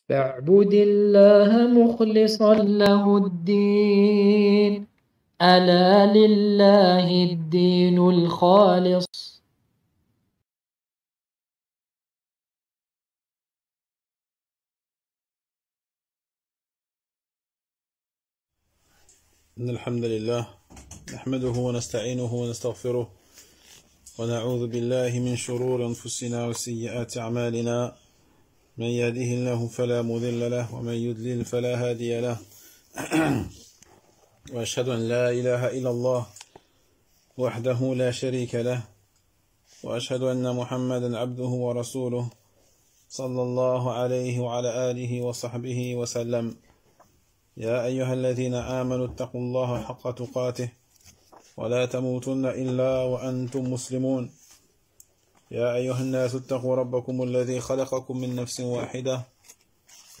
فاعبد الله مخلصا له الدين، ألا لله الدين الخالص. إن الحمد لله نحمده ونستعينه ونستغفره ونعوذ بالله من شرور أنفسنا وسيئات أعمالنا، من يهده الله فلا مضل له ومن يضلل فلا هادي له. وأشهد أن لا إله إلا الله وحده لا شريك له، وأشهد أن محمدا عبده ورسوله صلى الله عليه وعلى آله وصحبه وسلم. يا أيها الذين آمنوا اتقوا الله حق تقاته ولا تموتن إلا وأنتم مسلمون. يا أيها الناس اتقوا ربكم الذي خلقكم من نفس واحدة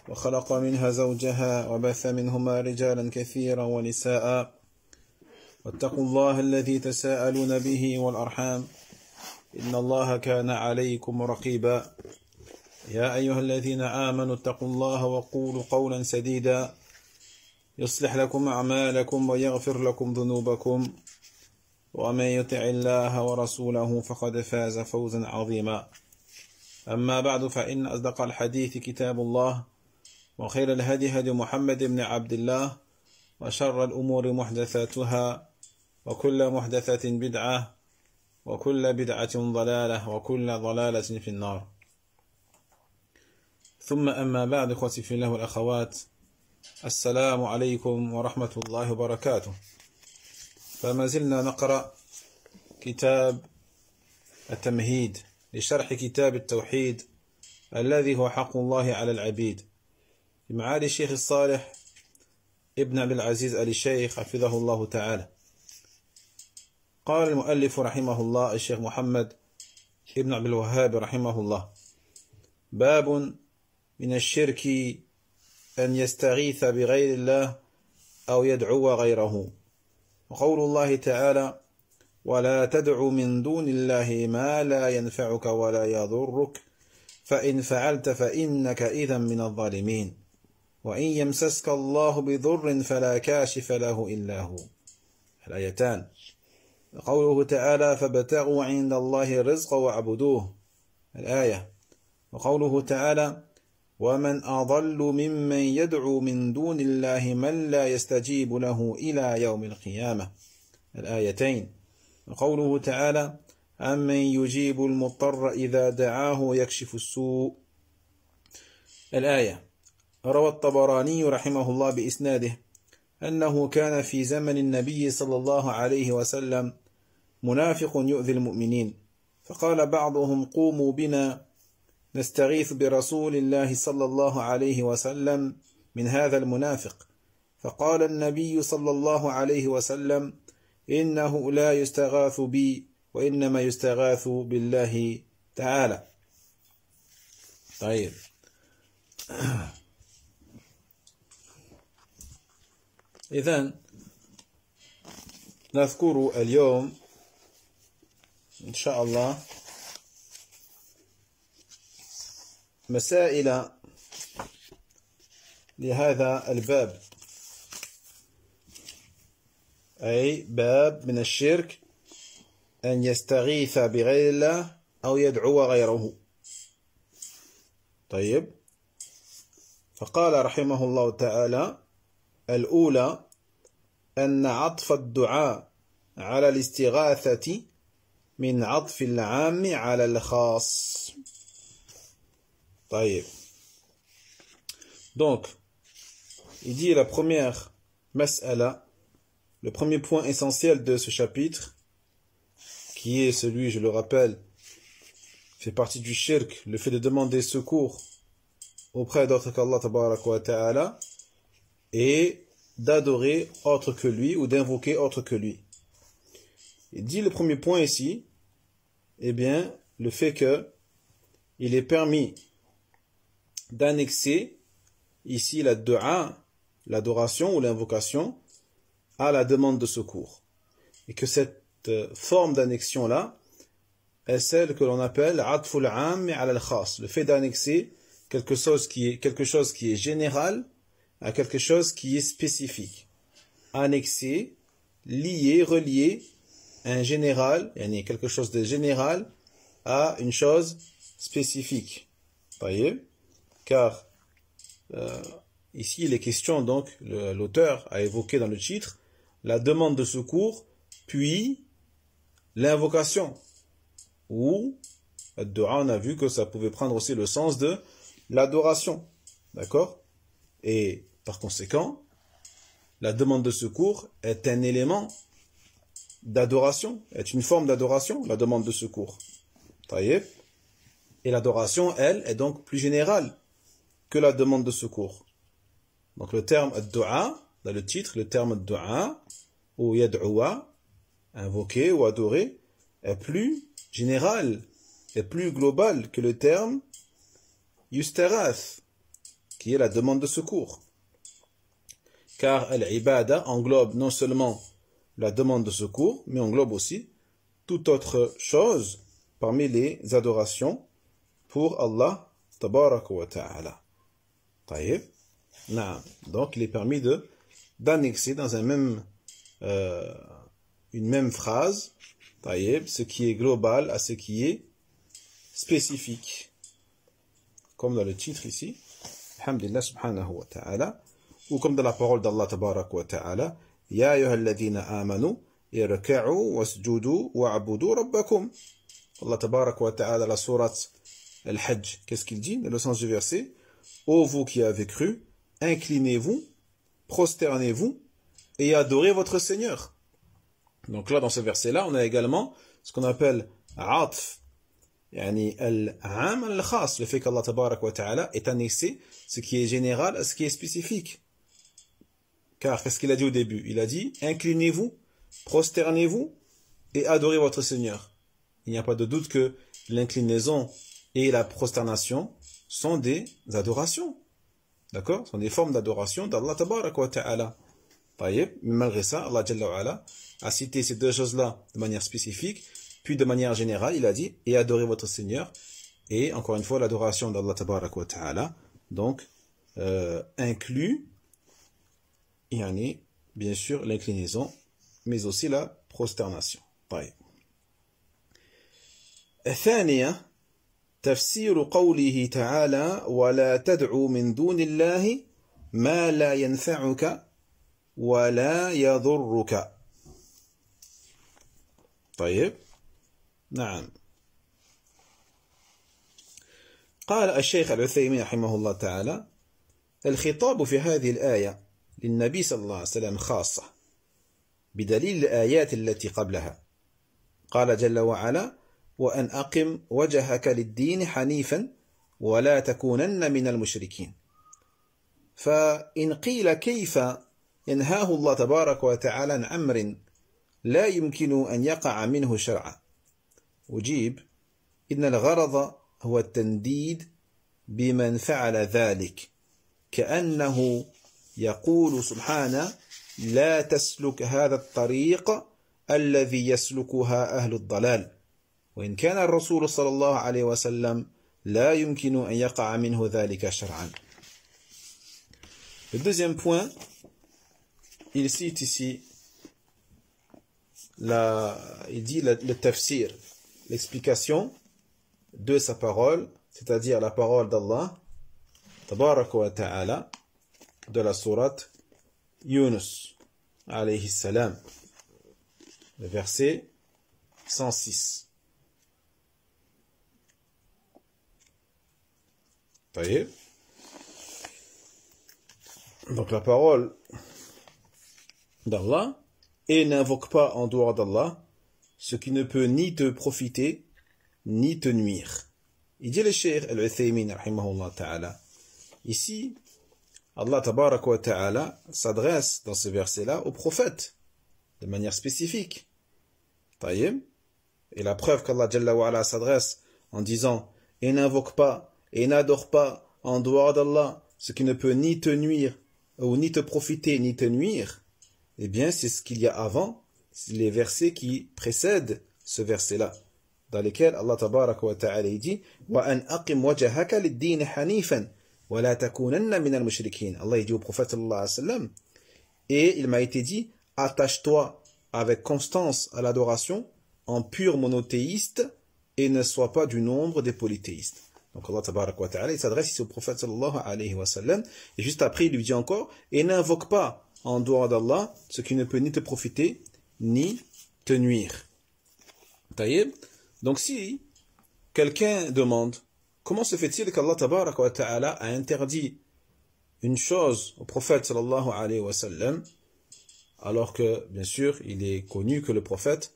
وخلق منها زوجها وبث منهما رجالا كثيرا ونساء، واتقوا الله الذي تساءلون به والأرحام إن الله كان عليكم رقيبا. يا أيها الذين آمنوا اتقوا الله وقولوا قولا سديدا يصلح لكم أعمالكم ويغفر لكم ذنوبكم، ومن يطع الله ورسوله فقد فاز فوزا عظيما. أما بعد، فإن أصدق الحديث كتاب الله، وخير الهدي هدي محمد بن عبد الله، وشر الأمور محدثاتها، وكل محدثة بدعة، وكل بدعة ضلالة، وكل ضلالة في النار. ثم أما بعد، إخوتي في الله والأخوات، السلام عليكم ورحمة الله وبركاته. فما زلنا نقرأ كتاب التمهيد لشرح كتاب التوحيد الذي هو حق الله على العبيد بمعالي الشيخ الصالح ابن عبد العزيز آل الشيخ حفظه الله تعالى. قال المؤلف رحمه الله الشيخ محمد ابن عبد الوهاب رحمه الله: باب من الشرك أن يستغيث بغير الله أو يدعو غيره. وقول الله تعالى: ولا تدع من دون الله ما لا ينفعك ولا يضرك فإن فعلت فإنك إذا من الظالمين، وإن يمسسك الله بضر فلا كاشف له إلا هو. الآيتان. وقوله تعالى: فابتغوا عند الله الرزق واعبدوه. الآية. وقوله تعالى: ومن أضل ممن يدعو من دون الله من لا يستجيب له إلى يوم القيامة. الآيتين. وقوله تعالى: أمن يجيب المضطر إذا دعاه ويكشف السوء. الآية. روى الطبراني رحمه الله بإسناده أنه كان في زمن النبي صلى الله عليه وسلم منافق يؤذي المؤمنين، فقال بعضهم: قوموا بنا نستغيث برسول الله صلى الله عليه وسلم من هذا المنافق. فقال النبي صلى الله عليه وسلم: إنه لا يستغاث بي وإنما يستغاث بالله تعالى. طيب، إذن نذكر اليوم إن شاء الله مسائل لهذا الباب، أي باب من الشرك أن يستغيث بغير الله أو يدعو غيره. طيب، فقال رحمه الله تعالى: الأولى أن عطف الدعاء على الاستغاثة من عطف العام على الخاص. طيب. Donc, il dit la première mas'ala, le premier point essentiel de ce chapitre, qui est celui, je le rappelle, fait partie du shirk, le fait de demander secours auprès d'autre qu'Allah tabaraka wa ta'ala, et d'adorer autre que lui ou d'invoquer autre que lui. Il dit le premier point ici, eh bien, le fait que il est permis d'annexer ici la dua, l'adoration ou l'invocation, à la demande de secours. Et que cette forme d'annexion-là est celle que l'on appelle atful am ala al-khas, le fait d'annexer quelque chose qui est général à quelque chose qui est spécifique. Annexer, lier, relier un général, quelque chose de général à une chose spécifique. Voyez? Car ici il est question, donc l'auteur a évoqué dans le titre la demande de secours, puis l'invocation. Ou ad-du'a, on a vu que ça pouvait prendre aussi le sens de l'adoration. D'accord? Et par conséquent, la demande de secours est un élément d'adoration, est une forme d'adoration, la demande de secours. Et l'adoration, elle, est donc plus générale que la demande de secours. Donc le terme ad-du'a, dans le titre, le terme ad-du'a, ou yad'u'a, invoquer ou adorer, est plus général, est plus global que le terme yustarath, qui est la demande de secours. Car l'ibada englobe non seulement la demande de secours, mais englobe aussi toute autre chose parmi les adorations pour Allah tabaraka wa ta'ala. Taïb. Donc il est permis d'annexer dans une même phrase, taïb, ce qui est global à ce qui est spécifique. Comme dans le titre ici, Alhamdulillah subhanahu wa ta'ala, ou comme dans la parole d'Allah tabarak wa ta'ala, Ya ayyuhalladhina amanu, irka'u wasjudu wa'budu rabbakum. Allah tabarak wa ta'ala, la sourate Al-Hajj, qu'est-ce qu'il dit? Le sens du verset, ô vous qui avez cru, inclinez-vous, prosternez-vous et adorez votre Seigneur. Donc là, dans ce verset-là, on a également ce qu'on appelle atf, al-am al-khas, le fait qu'Allah tabarak wa ta'ala est annexé ce qui est général à ce qui est spécifique. Car qu'est-ce qu'il a dit au début? Il a dit inclinez-vous, prosternez-vous et adorez votre Seigneur. Il n'y a pas de doute que l'inclinaison et la prosternation sont des adorations. D'accord? Sont des formes d'adoration d'Allah tabarak wa ta'ala. Mais malgré ça, Allah Jalla wa Ala a cité ces deux choses-là de manière spécifique, puis de manière générale, il a dit et adorez votre Seigneur. Et encore une fois, l'adoration d'Allah tabarak wa ta'ala, donc, inclut, bien sûr, l'inclinaison, mais aussi la prosternation. الثانية تفسير قوله تعالى ولا تدعو من دون الله ما لا ينفعك ولا يضرك. طيب نعم. قال الشيخ العثيمين رحمه الله تعالى الخطاب في هذه الآية للنبي صلى الله عليه وسلم خاصة بدليل الآيات التي قبلها. قال جل وعلا وأن أقم وجهك للدين حنيفا ولا تكونن من المشركين. فإن قيل كيف ينهاه الله تبارك وتعالى عن أمر لا يمكن أن يقع منه شرعا، أجيب إن الغرض هو التنديد بمن فعل ذلك، كأنه يقول سبحانه لا تسلك هذا الطريق الذي يسلكها أهل الضلال، وإن كان الرسول صلى الله عليه وسلم لا يمكن أن يقع منه ذلك شرعا. Le deuxième point, il cite ici, il dit le tafsir, l'explication de sa parole, c'est-à-dire la parole d'Allah, tabaraka wa ta'ala, de la sourate Yunus, alayhi salam, le verset 106. Donc la parole d'Allah, et n'invoque pas en dehors d'Allah ce qui ne peut ni te profiter ni te nuire. Il dit le Cheikh Al-Uthaymin rahimahullah ta'ala, ici Allah tabaraka wa ta'ala s'adresse dans ce verset-là au prophète de manière spécifique. Et la preuve qu'Allah Jalla wa Ala s'adresse en disant et n'invoque pas et n'adore pas en dehors d'Allah ce qui ne peut ni te nuire ou ni te profiter ni te nuire, eh bien c'est ce qu'il y a avant, les versets qui précèdent ce verset-là. dans lesquels Allah tabaraka wa ta'ala dit وَأَنْ أَقِمْ وَجَهَكَ لِلدِّينِ حَنِيفًا وَلَا تَكُونَنَّ مِنَ الْمُشْرِكِينَ. Allah dit au prophète sallallahu alayhi wa sallam, et il m'a été dit, attache-toi avec constance à l'adoration en pur monothéiste et ne sois pas du nombre des polythéistes. Donc Allah tabaraka wa ta'ala, il s'adresse ici au prophète sallallahu alayhi wa sallam, et juste après il lui dit encore, et n'invoque pas en dehors d'Allah ce qui ne peut ni te profiter ni te nuire. Taïeb. Donc si quelqu'un demande, comment se fait-il qu'Allah tabaraka wa ta'ala a interdit une chose au prophète sallallahu alayhi wa sallam, alors que bien sûr il est connu que le prophète,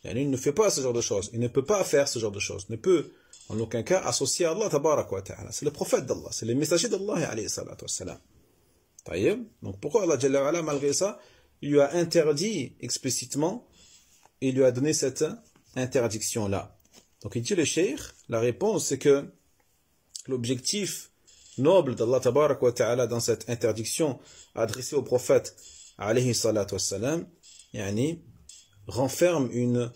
il ne fait pas ce genre de choses, il ne peut pas faire ce genre de choses, ne peut en aucun cas associer Allah tabaraka wa ta'ala. C'est le prophète d'Allah, c'est le messager d'Allah alayhi salatu wa salam. Taïeb. Donc pourquoi Allah jalla wa ala, malgré ça, il lui a interdit explicitement, il lui a donné cette interdiction-là. Donc il dit le cheikh, la réponse c'est que l'objectif noble d'Allah tabaraka wa ta'ala dans cette interdiction adressée au prophète alayhi salatu wa salam, renferme une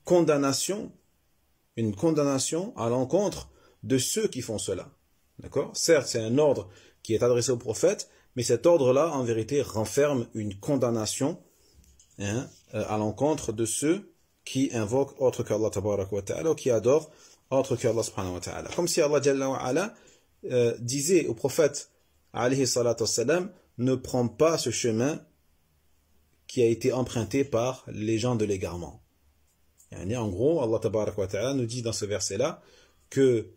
condamnation à l'encontre de ceux qui font cela. D'accord? Certes, c'est un ordre qui est adressé au prophète, mais cet ordre-là, en vérité, renferme une condamnation à l'encontre de ceux qui invoquent autre qu'Allah tabaraka wa ta'ala ou qui adorent autre qu'Allah subhanahu wa ta'ala. Comme si Allah jalla wa ala disait au prophète alayhi salatu wa salam, ne prends pas ce chemin qui a été emprunté par les gens de l'égarement. En gros, Allah tabaraka wa ta'ala nous dit dans ce verset-là que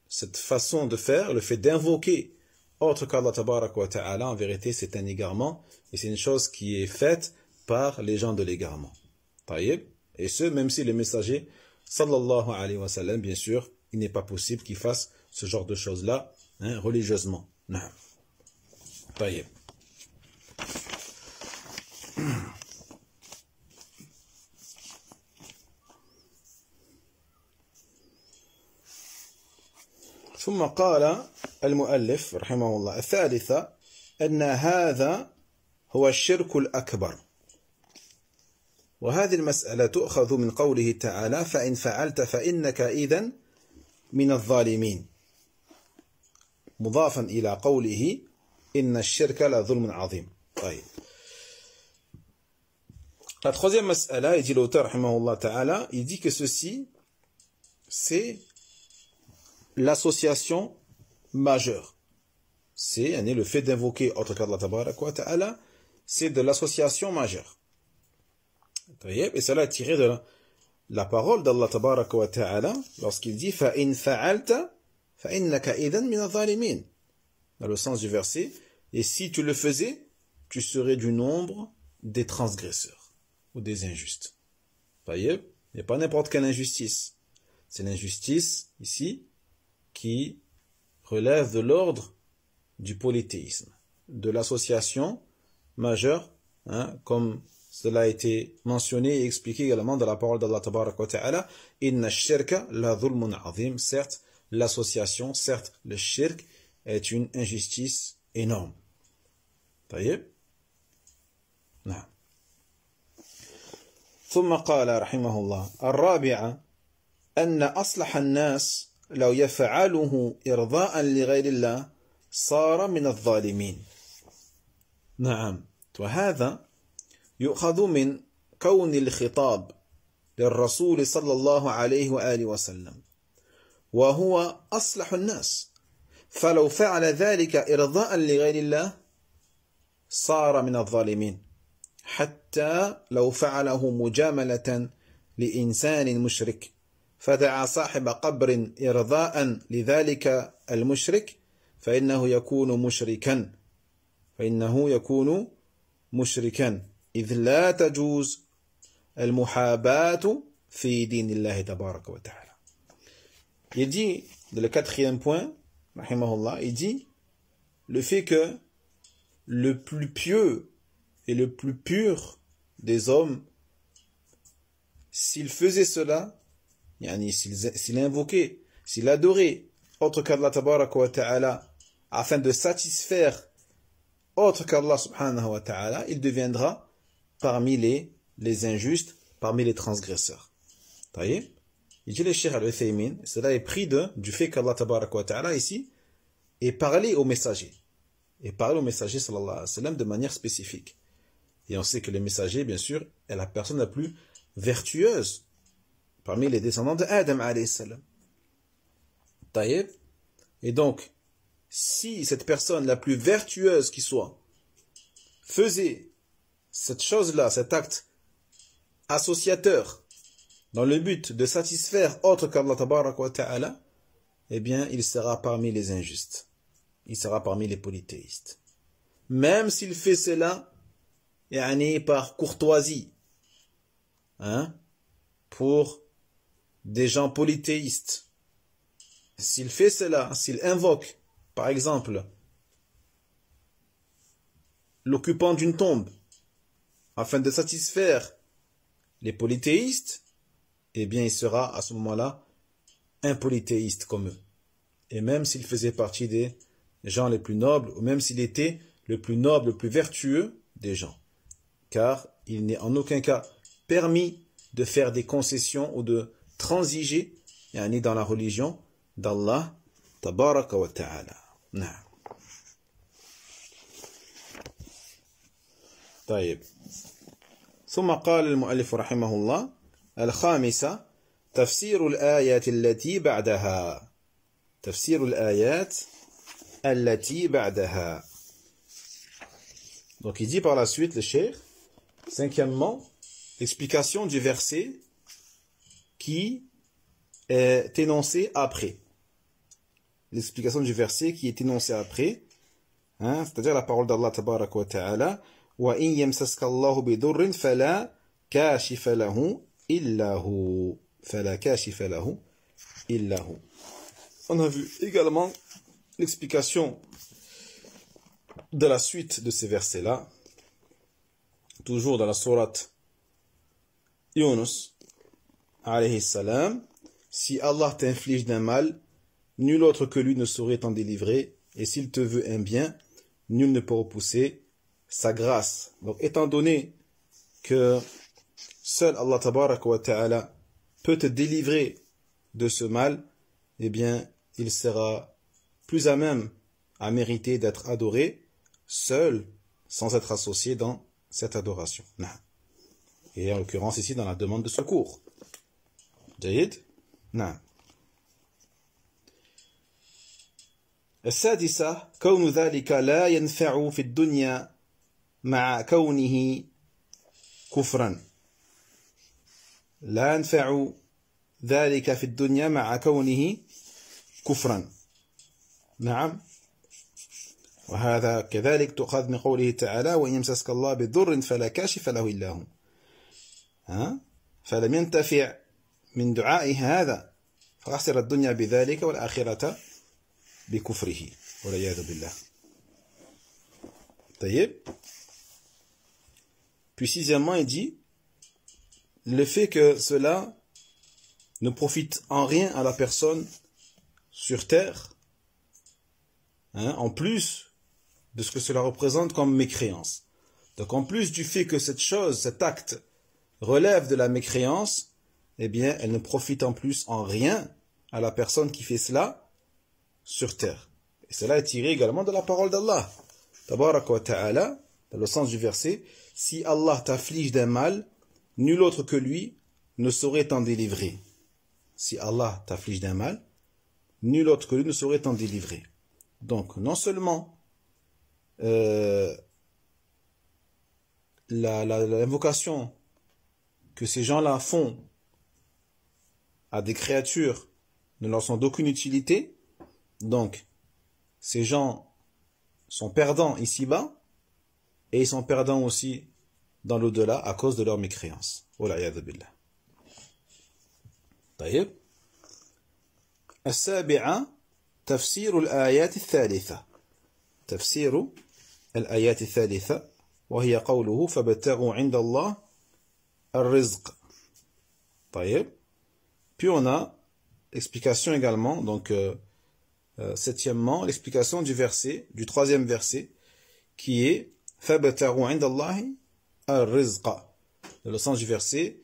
cette façon de faire, le fait d'invoquer autre qu'Allah tabaraka wa ta'ala, en vérité c'est un égarement et c'est une chose qui est faite par les gens de l'égarement. Taïeb. Et ce, même si le messager sallallahu alayhi wa sallam, bien sûr, il n'est pas possible qu'il fasse ce genre de choses-là religieusement. Taïeb. ثم قال المؤلف رحمه الله الثالثة أن هذا هو الشرك الأكبر وهذه المسألة تؤخذ من قوله تعالى فإن فعلت فإنك إذن من الظالمين مضافا إلى قوله إن الشرك لظلم عظيم. طيب. La troisième mas'ala, il dit l'auteur rahimahullah ta'ala, il dit que ceci c'est l'association majeure. C'est le fait d'invoquer autre qu'Allah tabaraka wa ta'ala, c'est de l'association majeure. Et cela est tiré de la parole d'Allah tabaraka wa ta'ala lorsqu'il dit فَإِنْ فَعَلْتَ فَإِنَّكَ إِذًا مِنَ الظَّالِمِينَ, dans le sens du verset, et si tu le faisais, tu serais du nombre des transgresseurs ou des injustes. Il n'y a pas n'importe quelle injustice. C'est l'injustice ici qui relève de l'ordre du polythéisme, de l'association majeure, comme cela a été mentionné et expliqué également dans la parole d'Allah tabaraka wa ta'ala, inna shirka la dhulmun azim. Certes, l'association, certes, le shirk est une injustice énorme. طيب. نعم. ثم قال رحمه الله الرابعة أن أصلح الناس لو يفعله إرضاء لغير الله صار من الظالمين. نعم. وهذا يؤخذ من كون الخطاب للرسول صلى الله عليه وآله وسلم وهو أصلح الناس، فلو فعل ذلك إرضاء لغير الله صار من الظالمين، حتى لو فعله مجاملة لإنسان مشرك فدعا صاحب قبر إرضاء لذلك المشرك فإنه يكون مشركا إذ لا تجوز المحاباة في دين الله تبارك وتعالى. Il dit, dans le quatrième point, rahimahullah, il dit le fait que le plus pieux et le plus pur des hommes, s'il faisait cela, s'il invoquait, s'il adorait autre qu'Allah tabaraka wa ta'ala afin de satisfaire autre qu'Allah subhanahu wa ta'ala, il deviendra parmi les injustes, parmi les transgresseurs. Voyez? Il dit le Cheikh Al-Uthaymin, cela est pris du fait qu'Allah tabaraka wa ta'ala ici est parlé au messager. Et parlé au messager sallallahu alayhi wa sallam de manière spécifique. Et on sait que le messager, bien sûr, est la personne la plus vertueuse parmi les descendants de Adam alayhi salam. Taïb. Et donc, si cette personne la plus vertueuse qui soit faisait cette chose-là, cet acte associateur dans le but de satisfaire autre qu'Allah tabaraka wa ta'ala, eh bien, il sera parmi les injustes. Il sera parmi les polythéistes. Même s'il fait cela, par courtoisie, pour des gens polythéistes. S'il fait cela, s'il invoque, par exemple, l'occupant d'une tombe, afin de satisfaire les polythéistes, eh bien, il sera à ce moment-là un polythéiste comme eux. Et même s'il faisait partie des gens les plus nobles, ou même s'il était le plus noble, le plus vertueux des gens. Car il n'est en aucun cas permis de faire des concessions ou de transiger dans la religion d'Allah tabaraka wa ta'ala. طيب ثم قال المؤلف رحمه الله الخامسة تفسير الآيات التي بعدها تفسير الآيات التي بعدها. Donc il dit par la suite le cheikh, cinquièmement, l'explication du verset qui est énoncé après. L'explication du verset qui est énoncé après, c'est-à-dire la parole d'Allah tabaraka wa ta'ala, wa in yamsaska Allahu bidurrin fala kashifa lahu illa hu, fala kashifa lahu illa hu. On a vu également l'explication de la suite de ces versets-là, toujours dans la sourate Yunus, alayhi salam, si Allah t'inflige d'un mal, nul autre que lui ne saurait t'en délivrer, et s'il te veut un bien, nul ne peut repousser sa grâce. Donc, étant donné que seul Allah tabaraka wa ta'ala peut te délivrer de ce mal, eh bien, il sera plus à même à mériter d'être adoré seul, sans être associé dans cette adoration. Et en l'occurrence ici dans la demande de secours. جيد؟ نعم. السادسة كون ذلك لا ينفع في الدنيا مع كونه كفرا. لا ينفع ذلك في الدنيا مع كونه كفرا. نعم. وهذا كذلك تؤخذ من قوله تعالى وإن يمسسك الله بضر فلا كاشف له إلا هو. فلم ينتفع من دعائه هذا فخسر الدنيا بذلك والآخرة بكفره والعياذ بالله. طيب. Puis sixièmement, il dit le fait que cela ne profite en rien à la personne sur terre, en plus de ce que cela représente comme mécréance. Donc en plus du fait que cette chose, cet acte relève de la mécréance, eh bien elle ne profite en plus en rien à la personne qui fait cela sur terre. Et cela est tiré également de la parole d'Allah. Tabaraka wa ta'ala, dans le sens du verset, si Allah t'afflige d'un mal, nul autre que lui ne saurait t'en délivrer. Si Allah t'afflige d'un mal, nul autre que lui ne saurait t'en délivrer. Donc, non seulement l'invocation que ces gens-là font à des créatures ne leur sont d'aucune utilité, donc ces gens sont perdants ici-bas, et ils sont perdants aussi dans l'au-delà à cause de leur mécréance. Wal'iyadhu billah. طيب. السابعة تفسير الآيات الثالثة. تفسير الآيات الثالثة وهي قوله فابتغوا عند الله الرزق. طيب. Puis on a l'explication également, donc septièmement, l'explication du verset, du troisième verset, qui est فابتغوا عند الله الرزق. Dans le sens du verset,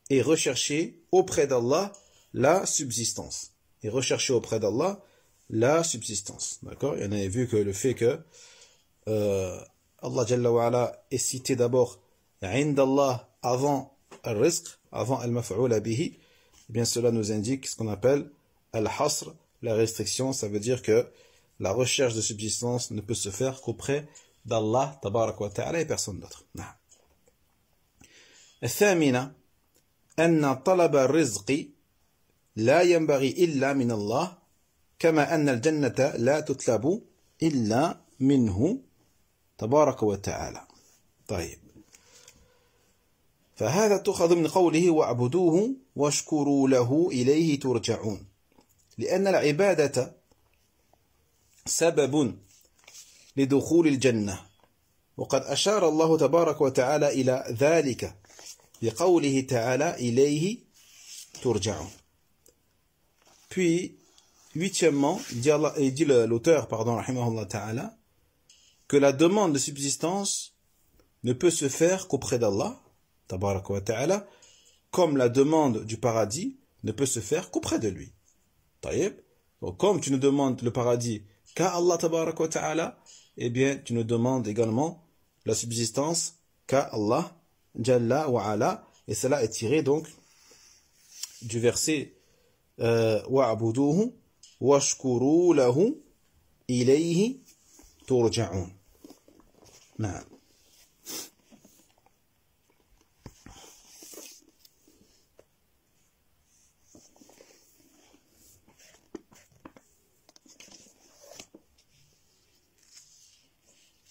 et rechercher auprès d'Allah la subsistance. Et rechercher auprès d'Allah la subsistance. D'accord? Et on avait vu que le fait que Allah Jalla wa Ala est cité d'abord Indallah avant al-rizq, avant al-maf'ula bihi, eh bien cela nous indique ce qu'on appelle al-hasr, la restriction. Ça veut dire que la recherche de subsistance ne peut se faire qu'auprès d'Allah tabarak wa ta'ala et personne d'autre. الثامنة أن طلب الرزق لا ينبغي إلا من الله كما أن الجنة لا تطلب إلا منه تبارك وتعالى. طيب، فهذا تؤخذ من قوله واعبدوه واشكروا له إليه ترجعون، لأن العبادة سبب لدخول الجنة، وقد أشار الله تبارك وتعالى إلى ذلك بقوله تعالى إليه ترجعون. Puis, huitièmement, il dit l'auteur, rahimahullah ta'ala, que la demande de subsistance ne peut se faire qu'auprès d'Allah, tabaraka wa ta'ala, comme la demande du paradis ne peut se faire qu'auprès de lui. Taïb. Donc, comme tu ne demandes le paradis qu'à Allah, tabaraka wa ta'ala, eh bien, tu ne demandes également la subsistance qu'à Allah, jalla wa ala, et cela est tiré donc du verset wa'buduhu washkuru lahu ilayhi turja'un. نعم.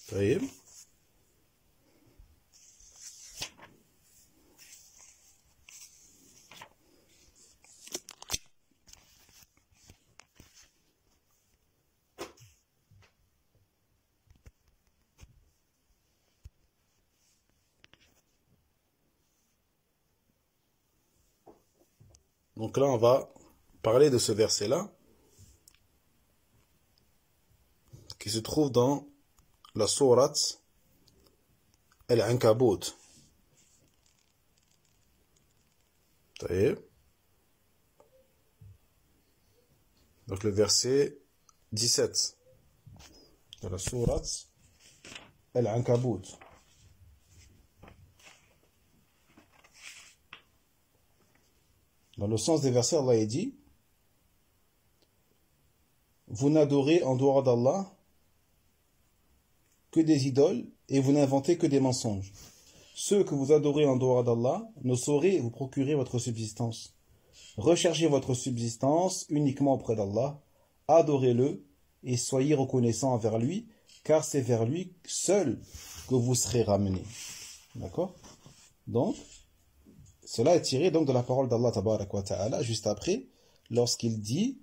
طيب. Donc là, on va parler de ce verset-là, qui se trouve dans la sourate Al-Ankabut. Donc le verset 17 de la sourate Al-Ankabut. Dans le sens des versets, Allah a dit: vous n'adorez en dehors d'Allah que des idoles et vous n'inventez que des mensonges. Ceux que vous adorez en dehors d'Allah ne sauraient vous procurer votre subsistance. Recherchez votre subsistance uniquement auprès d'Allah, adorez-le et soyez reconnaissants envers lui, car c'est vers lui seul que vous serez ramenés. D'accord? Donc, cela est tiré donc de la parole d'Allah tabarak wa ta'ala, juste après, lorsqu'il dit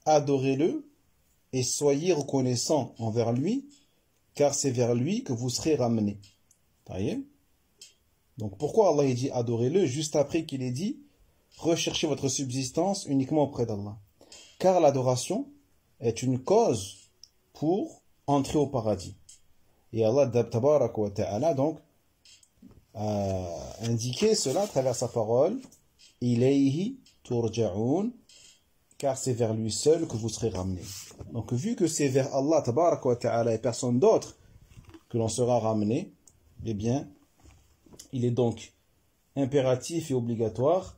adorez-le et soyez reconnaissants envers lui, car c'est vers lui que vous serez ramenés. Donc pourquoi Allah a dit adorez-le juste après qu'il ait dit recherchez votre subsistance uniquement auprès d'Allah? Car l'adoration est une cause pour entrer au paradis. Et Allah tabaraka wa ta'ala donc a indiqué cela à travers sa parole, ilayhi turja'un, car c'est vers lui seul que vous serez ramenés. Donc vu que c'est vers Allah tabaraka wa ta'ala et personne d'autre que l'on sera ramené, eh bien il est donc impératif et obligatoire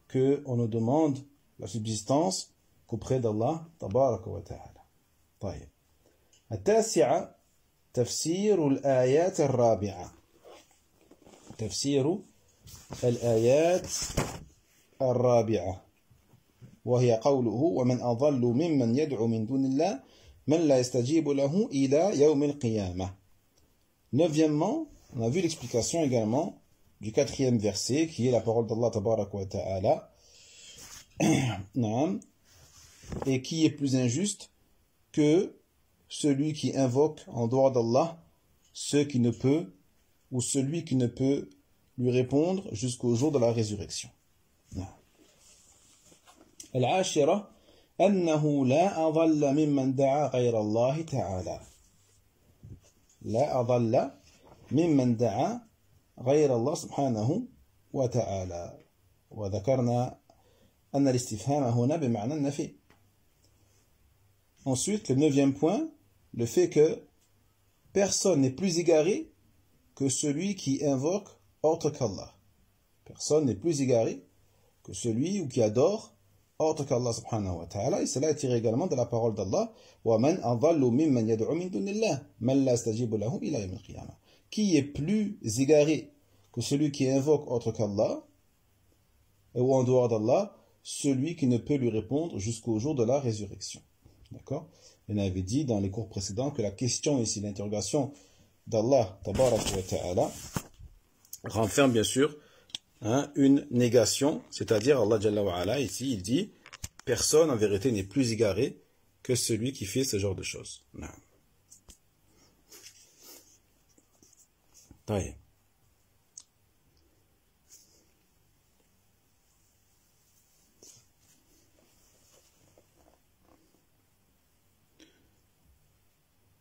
que on ne demande la subsistance qu'auprès d'Allah tabaraka wa ta'ala. طيب. التاسعة تفسير الآيات الرابعة. تفسير الآيات الرابعة وهي قوله ومن أضل ممن يدعو من دون الله من لا يستجيب له إلى يوم القيامة. Neuvièmement, on a vu l'explication également du quatrième verset qui est la parole d'Allah tabarak wa ta'ala et qui est plus injuste que celui qui invoque en dehors d'Allah celui qui ne peut lui répondre jusqu'au jour de la résurrection. العاشرة أنه لا أضل ممن دعا غير الله تعالى. لا أضل ممن دعا غير الله سبحانه وتعالى. وذكرنا أن الاستفهام هنا بمعنى النفي. Ensuite, le 9e point, le fait que personne n'est plus égaré que celui qui invoque autre qu'Allah. Personne n'est plus égaré que celui ou qui adore autre qu'Allah subhanahu wa ta'ala. Et cela est tiré également de la parole d'Allah. وَمَنْ أَضَلُّ مِمَّنْ يَدْعُ مِنْ دُونِ اللَّهِ مَنْ لَا يَسْتَجِيبُ لَهُ إِلَى يَوْمِ الْقِيَامَةِ. Qui est plus égaré que celui qui invoque autre qu'Allah ou en dehors d'Allah, celui qui ne peut lui répondre jusqu'au jour de la résurrection. D'accord? On avait dit dans les cours précédents que la question ici, l'interrogation d'Allah tabarak wa ta'ala, renferme bien sûr une négation, c'est-à-dire Allah Jalla wa Ala, ici il dit personne en vérité n'est plus égaré que celui qui fait ce genre de choses. طيب.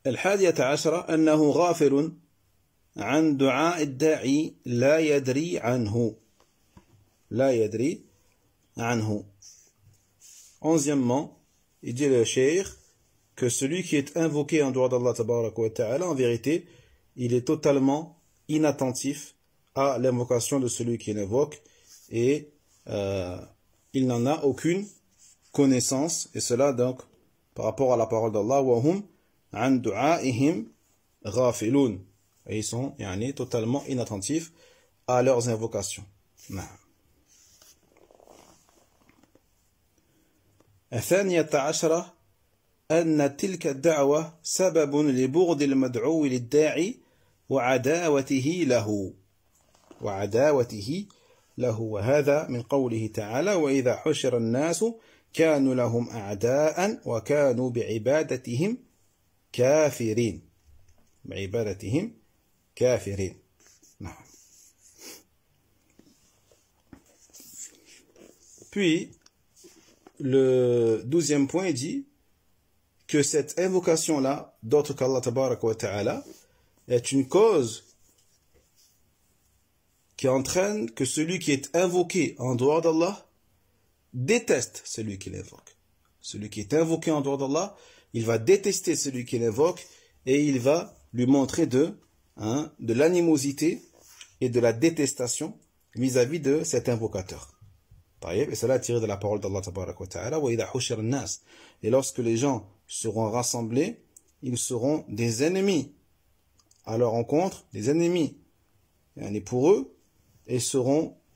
الحادية عشرة أنه غافل عن دعاء الداعي لا يدري عنه. لا يدري عنه. Onzièmement, il dit le cheikh que celui qui est invoqué en dehors d'Allah tabaraka wa ta'ala, en vérité, il est totalement inattentif à l'invocation de celui qui l'invoque et il n'en a aucune connaissance. Et cela donc par rapport à la parole d'Allah, وَهُمْ عن دعائهم غافلون. Et ils sont totalement inattentifs à leurs invocations. الثانية عشرة أن تلك الدعوة سبب لبغض المدعو للداعي وعداوته له. وعداوته له. وهذا من قوله تعالى وإذا حشر الناس كانوا لهم أعداء وكانوا بعبادتهم كافرين. بعبادتهم كافرين. نعم. Puis le 12e point dit que cette invocation-là, d'autre qu'Allah tabaraka wa ta'ala, est une cause qui entraîne que celui qui est invoqué en dehors d'Allah déteste celui qui l'invoque. Celui qui est invoqué en dehors d'Allah, il va détester celui qui l'invoque et il va lui montrer de l'animosité et de la détestation vis-à-vis de cet invocateur. Et cela est tiré de la parole d'Allah tabaraka wa ta'ala. Et lorsque les gens seront rassemblés, ils seront des ennemis à leur rencontre, des ennemis pour eux, et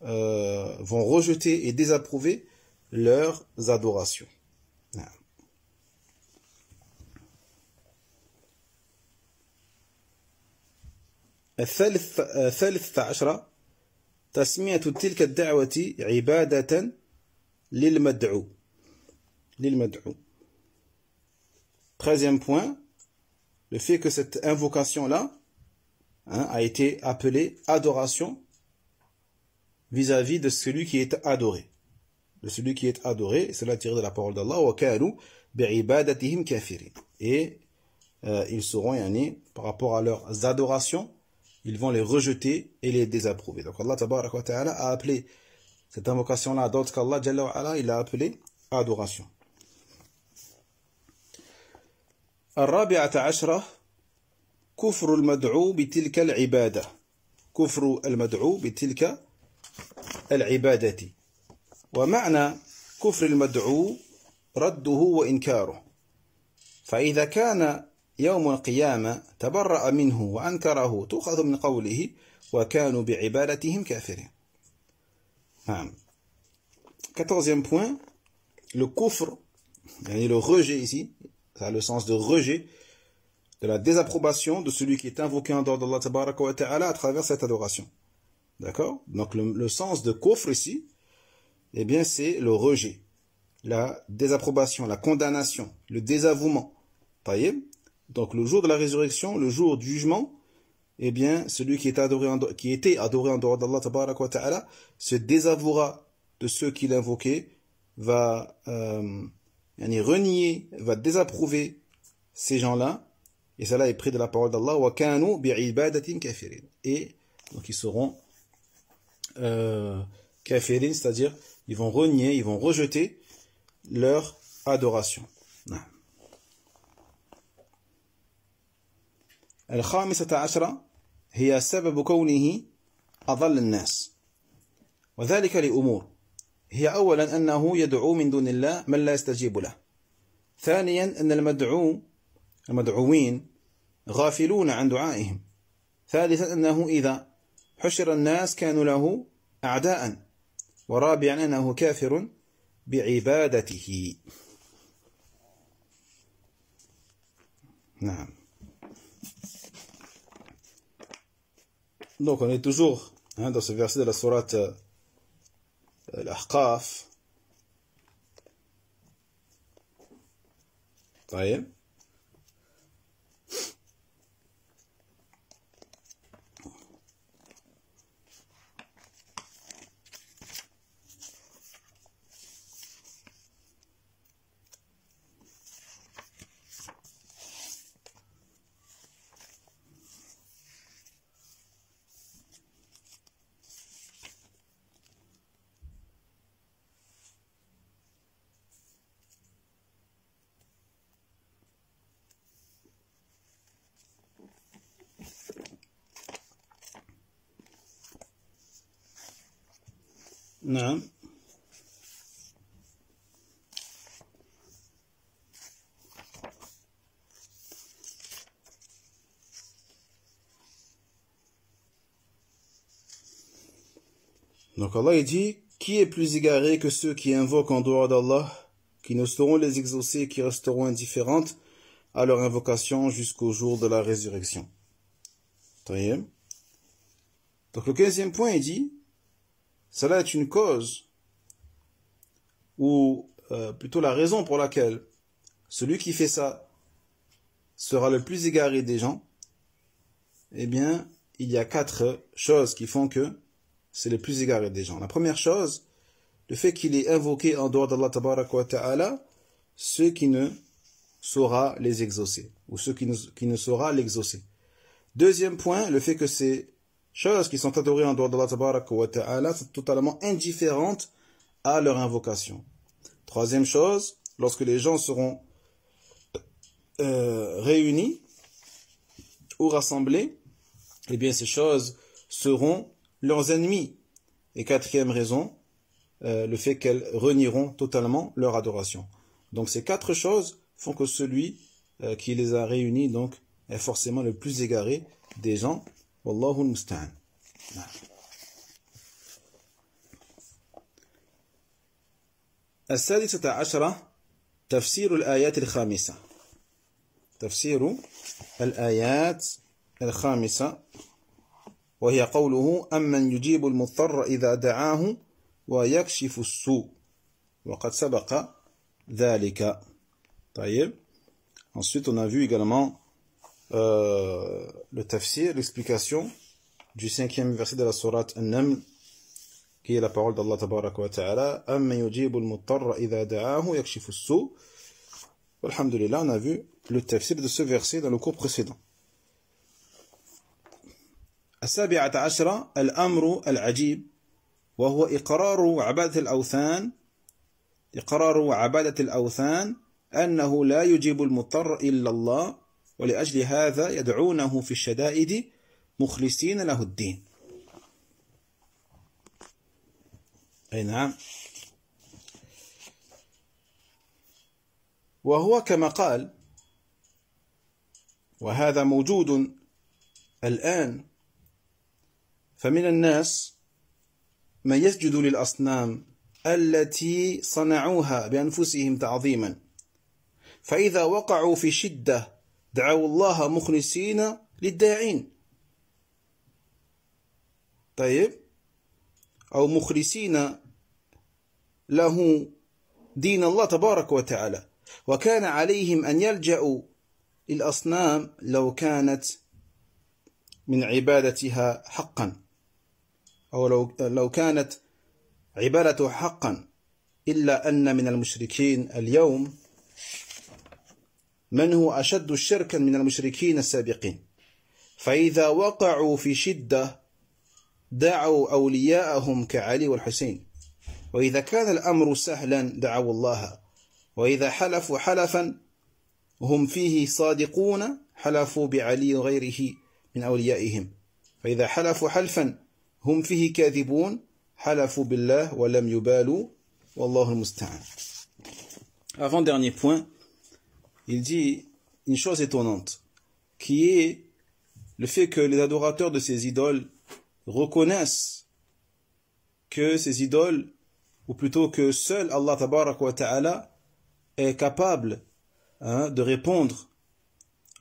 vont rejeter et désapprouver leurs adorations. الثالثة عشرة تسمية تلك الدعوة عبادة للمدعو. 13e point, le fait que cette invocation-là a été appelée adoration vis-à-vis de celui qui est adoré. De celui qui est adoré, cela tiré de la parole d'Allah, وَكَانُوا بِعِبَادَتِهِمْ كَافِرِينَ. Et ils seront, par rapport à leurs adorations, ils vont les rejeter et les désapprouver. Donc Allah tabaraka wa ta'ala a appelé cette invocation-là d'autre qu'Allah Jalla wa Ala, il l'a appelé adoration. الرابعة عشرة كفر المدعو بتلك العبادة. كفر المدعو بتلك العبادة. ومعنى كفر المدعو رده وإنكاره. فإذا كان يوم القيامة تبرأ منه وأنكره تؤخذ من قوله وكانوا بعبادتهم كافرين. 14e point, le kufr, le rejet ici, ça a le sens de rejet, de la désapprobation de celui qui est invoqué en dehors d'Allah tabaraka wa ta'ala à travers cette adoration. D'accord? Donc le sens de kufr ici, eh bien c'est le rejet, la désapprobation, la condamnation, le désavouement. Taïeb. Donc le jour de la résurrection, le jour du jugement, eh bien celui qui était adoré en dehors d'Allah tabaraka wa ta'ala se désavouera de ceux qui l'invoquaient, va renier, va désapprouver ces gens-là, et cela est pris de la parole d'Allah, وَكَانُوا بِعِبَادَةٍ كَافِرِينَ. Et donc ils seront kafirin, c'est-à-dire ils vont renier, ils vont rejeter leur adoration. الخامسة عشرة هي سبب كونه أضل الناس، وذلك لأمور. هي أولا أنه يدعو من دون الله من لا يستجيب له. ثانيا أن المدعوين غافلون عن دعائهم. ثالثا أنه إذا حشر الناس كانوا له أعداء. ورابعا أنه كافر بعبادته. نعم. Donc on est toujours dans ce verset de la sourate Al-Ahqaf. طيب. نعم. Donc Allah dit, qui est plus égaré que ceux qui invoquent en dehors d'Allah, qui ne sauront les exaucer, qui resteront indifférentes à leur invocation jusqu'au jour de la résurrection. Donc le 15e point, il dit, cela est une cause, ou plutôt la raison pour laquelle celui qui fait ça sera le plus égaré des gens. Eh bien, il y a 4 choses qui font que c'est le plus égaré des gens. La première chose, le fait qu'il est invoqué en dehors d'Allah tabaraka wa ta'ala, ceux qui ne saura les exaucer, ou ceux qui ne saura l'exaucer. Deuxième point, le fait que ces choses qui sont adorées en dehors d'Allah tabaraka wa ta'ala sont totalement indifférentes à leur invocation. Troisième chose, lorsque les gens seront réunis ou rassemblés, eh bien ces choses seront leurs ennemis. Et quatrième raison, le fait qu'elles renieront totalement leur adoration. Donc ces 4 choses font que celui qui les a réunis donc est forcément le plus égaré des gens. Wallahu al-musta'an. السادسة عشرة تفسير الآيات الخامسة. تفسير الآيات الخامسة وهي قوله أمن يجيب المضطر إذا دعاه ويكشف السوء وقد سبق ذلك. طيب. Ensuite on a vu également le tafsir, l'explication du 5e verset de la sourate An-Naml, qui est la parole d'Allah tabaraka wa ta'ala, amman yujibu al-muttarra idha da'ahu yakshifu as-su'. Alhamdulillah, on a vu le tafsir de ce verset dans le cours précédent. السابعة عشرة الأمر العجيب وهو إقرار عبادة الأوثان أنه لا يجيب المضطر إلا الله ولأجل هذا يدعونه في الشدائد مخلصين له الدين. أي نعم. وهو كما قال وهذا موجود الآن، فمن الناس من يسجد للأصنام التي صنعوها بأنفسهم تعظيما، فإذا وقعوا في شدة دعوا الله مخلصين للداعين. طيب، أو مخلصين له دين الله تبارك وتعالى، وكان عليهم أن يلجأوا للأصنام لو كانت من عبادتها حقا، أو لو كانت عبادته حقا. إلا أن من المشركين اليوم من هو أشد شركا من المشركين السابقين، فإذا وقعوا في شدة دعوا أولياءهم كعلي والحسين وإذا كان الأمر سهلا دعوا الله وإذا حلفوا حلفا هم فيه صادقون حلفوا بعلي وغيره من أوليائهم فإذا حلفوا حلفا هم فيه كاذبون حلفوا بالله ولم يبالوا والله المستعان. Avant-dernier point, il dit une chose étonnante, qui est le fait que les adorateurs de ces idoles reconnaissent que ces idoles, ou plutôt que seul Allah tabaraka wa ta'ala est capable de répondre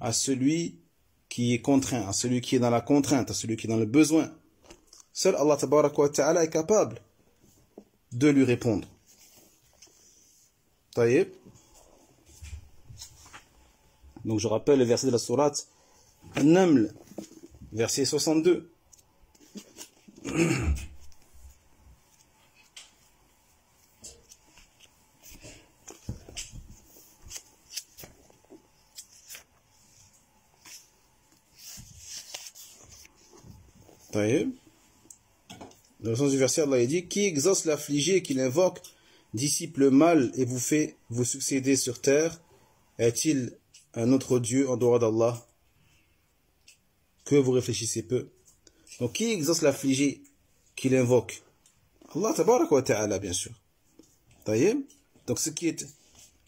à celui qui est contraint, à celui qui est dans la contrainte, à celui qui est dans le besoin. Seul Allah tabaraka wa ta'ala est capable de lui répondre. Taïb. Donc je rappelle le verset de la sourate An-Naml, verset 62. Taïb. Dans le sens du verset, Allah dit: qui exauce l'affligé et qui l'invoque, dissipe le mal et vous fait vous succéder sur terre. Est-il un autre Dieu en dehors d'Allah? Que vous réfléchissez peu. Donc, qui exauce l'affligé, qui l'invoque? Allah tabaraka wa ta'ala, bien sûr. Taïb. Donc, ce qui est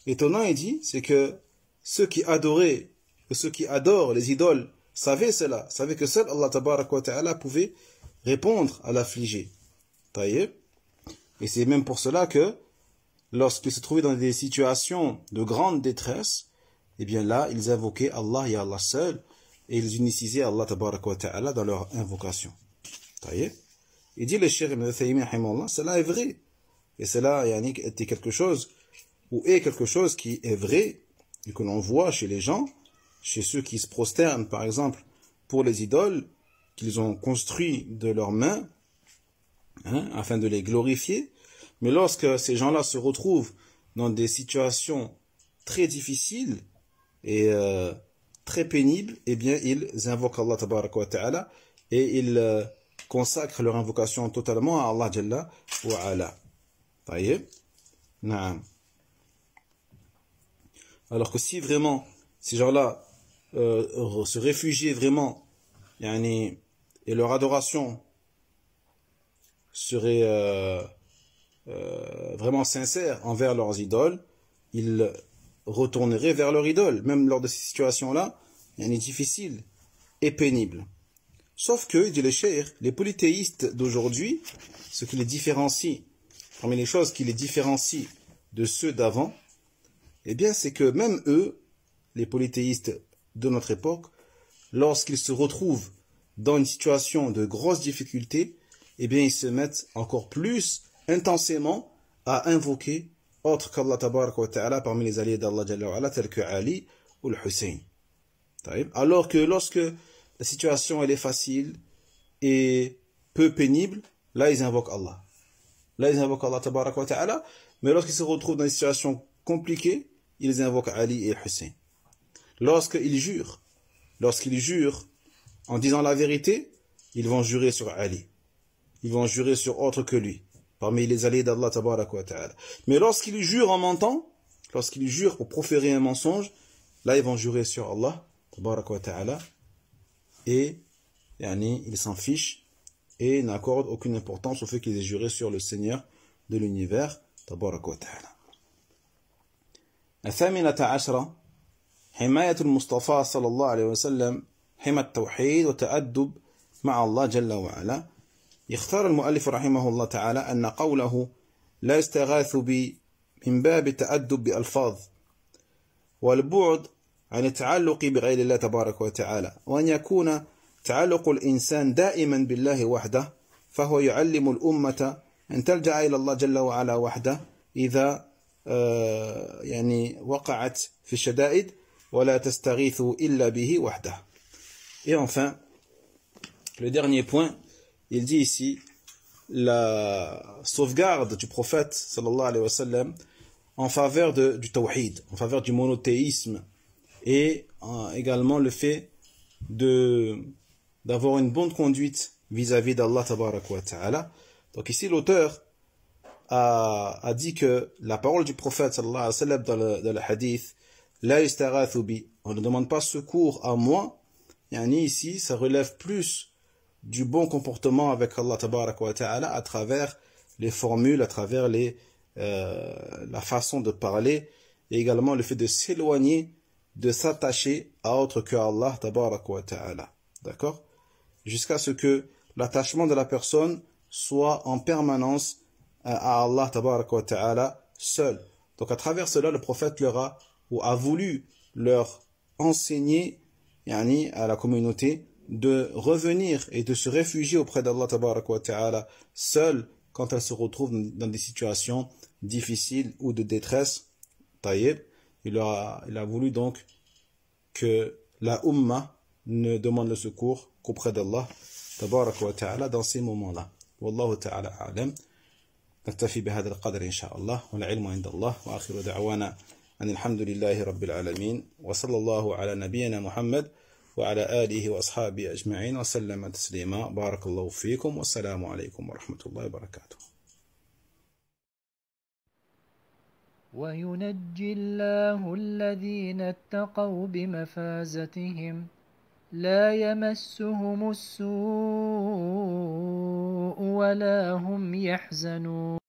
étonnant, il dit, c'est que ceux qui adoraient, ceux qui adorent les idoles, savaient cela, savaient que seul Allah tabaraka wa ta'ala pouvait répondre à l'affligé. Taïb. Et c'est même pour cela que, lorsqu'ils se trouvaient dans des situations de grande détresse, eh bien là, ils invoquaient Allah et Allah seul, et ils unicisaient Allah tabaraka wa ta'ala dans leur invocation. Taïb. Il dit le Cheikh Ibn Uthaymin, cela est vrai. Et cela était quelque chose, ou est quelque chose qui est vrai, et que l'on voit chez les gens, chez ceux qui se prosternent, par exemple, pour les idoles, qu'ils ont construit de leurs mains, afin de les glorifier. Mais lorsque ces gens-là se retrouvent dans des situations très difficiles et très pénibles, eh bien, ils invoquent Allah tabaraka wa ta'ala et ils consacrent leur invocation totalement à Allah jalla wa ala. Taïb. Naam. Alors que si vraiment ces gens-là se réfugiaient vraiment, et leur adoration serait vraiment sincère envers leurs idoles, ils retourneraient vers leur idole, même lors de ces situations-là, difficiles et pénibles. Sauf que, dit le cheikh, les polythéistes d'aujourd'hui, ce qui les différencie, parmi les choses qui les différencient de ceux d'avant, eh bien, c'est que même eux, les polythéistes de notre époque, lorsqu'ils se retrouvent dans une situation de grosse difficulté, eh bien, ils se mettent encore plus intensément à invoquer autre qu'Allah tabaraka wa ta'ala parmi les alliés d'Allah jalla wa ala, tels que Ali ou le Hussein. Alors que lorsque la situation elle est facile et peu pénible, là ils invoquent Allah. Là ils invoquent Allah tabaraka wa ta'ala, mais lorsqu'ils se retrouvent dans une situation compliquée, ils invoquent Ali et Hussein. Lorsqu'ils jurent en disant la vérité, ils vont jurer sur Ali. Ils vont jurer sur autre que lui, parmi les alliés d'Allah tabaraka wa ta'ala. Mais lorsqu'ils jurent en mentant, lorsqu'ils jurent pour proférer un mensonge, là ils vont jurer sur Allah tabaraka wa ta'ala et ils s'en fichent et n'accordent aucune importance au fait qu'ils aient juré sur le Seigneur de l'univers tabaraka wa ta'ala. الثامنة عشرة حماية المصطفى صلى الله عليه وسلم حمى التوحيد وتأدب مع الله جل وعلا. يختار المؤلف رحمه الله تعالى أن قوله لا يستغاث بي من باب التأدب بألفاظ والبعد عن التعلق بغير الله تبارك وتعالى، وأن يكون تعلق الإنسان دائما بالله وحده، فهو يعلم الأمة أن تلجأ إلى الله جل وعلا وحده إذا وقعت في الشدائد ولا تستغيث إلا به وحده. Et enfin, le dernier point, il dit ici la sauvegarde du prophète sallallahu alayhi wa sallam en faveur du tawhid, en faveur du monothéisme, et également le fait d'avoir une bonne conduite vis-à-vis d'Allah tabarak wa ta'ala. Donc ici l'auteur a dit que la parole du prophète sallallahu alayhi wa sallam dans le hadith, la yustaghathu bi, on ne demande pas secours à moi, yani ici ça relève plus du bon comportement avec Allah tabarak wa ta'ala à travers les formules, à travers la façon de parler, et également le fait de s'éloigner, de s'attacher à autre que Allah tabarak wa ta'ala. D'accord? Jusqu'à ce que l'attachement de la personne soit en permanence à Allah tabarak wa ta'ala seul. Donc à travers cela, le prophète a voulu leur enseigner, yani, à la communauté, de revenir et de se réfugier auprès d'Allah tabarak wa ta'ala seul quand elle se retrouve dans des situations difficiles ou de détresse. Taïeb, il a voulu donc que la Ummah ne demande le secours qu'auprès d'Allah tabarak wa ta'ala dans ces moments-là. Wallahu ta'ala a'lam. نكتفي بهذا القدر إن شاء الله والعلم عند الله وآخر دعوانا أن الحمد لله رب العالمين وصلى الله على نبينا محمد وعلى آله وأصحابه أجمعين وسلم تسليما بارك الله فيكم والسلام عليكم ورحمة الله وبركاته. وينجي الله الذين اتقوا بمفازتهم لا يمسهم السوء ولا هم يحزنون.